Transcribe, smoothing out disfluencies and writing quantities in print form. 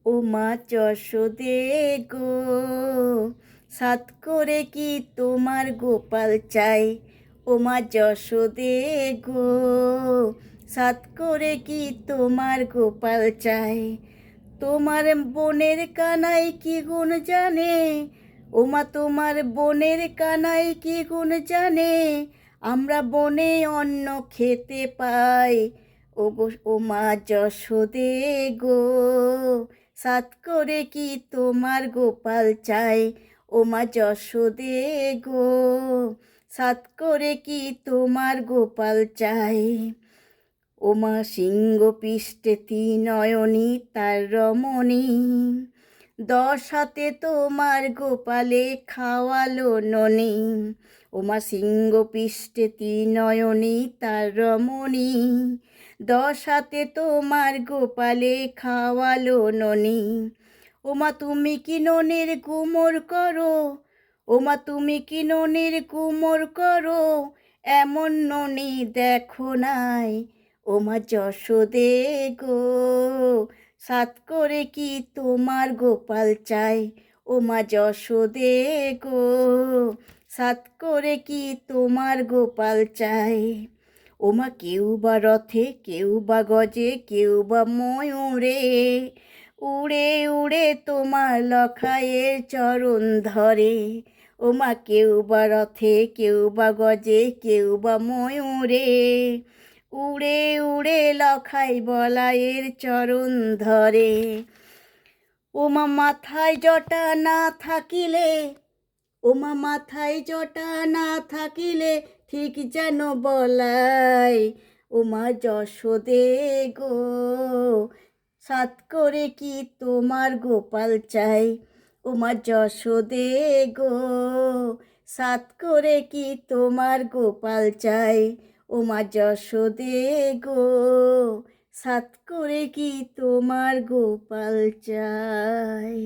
ও মা যশোদে গো, সাত করে কি তোমার গোপাল চাই। ও মা যশোদে গো, সাত করে কি তোমার গোপাল চাই। তোমার বোনের কানাই কি গুণ জানে, ও মা তোমার বোনের কানাই কি গুণ জানে। আমরা বনে অন্ন খেতে পাই। ও গো ও মা যশোদে গো, সাত করে কি তোমার গোপাল চাই। ও মা যশোদে গো, সাত করে কি তোমার গোপাল চাই। ও মা সিংহ পৃষ্ঠে নয়নী তার রমণী, 10 হাতে তোমার গোপালে খাওয়ালো ননি। ও মা সিংহ পৃষ্ঠে নয়নী তার রমণী, 10 হাতে তোমার গোপালে খাওয়ালো ননি। ও মা তুমি কি ননির গুমর করো, ও মা তুমি কি ননির গুমর করো, এমন ননি দেখো নাই। ও মা যশোদে গো, সাত করে কি তোমার গোপাল চাই। ও মা যশোদে গো, সাত করে কি তোমার গোপাল চাই। ও মা কেউ বা রথে, কেউ বা গজে, কেউ বা ময়ূরে, উড়ে উড়ে তোমার লখায়ের চরণ ধরে। ও মা কেউ বা রথে, কেউ বা গজে, কেউ বা ময়ূরে, উড়ে উড়ে লখাই বলায়ের চরণ ধরে। ও মা মাথায় জটা না থাকিলে, ও মা মাথায় জটা না থাকিলে ঠিক যেন বলাই। ও মা যশোদে গো, সাত করে কি তোমার গোপাল চাই। ও মা যশোদে গো, সাত করে কি তোমার গোপাল চাই। ও মা যশোদে গো, সাত করে কি তোমার গোপাল চাই।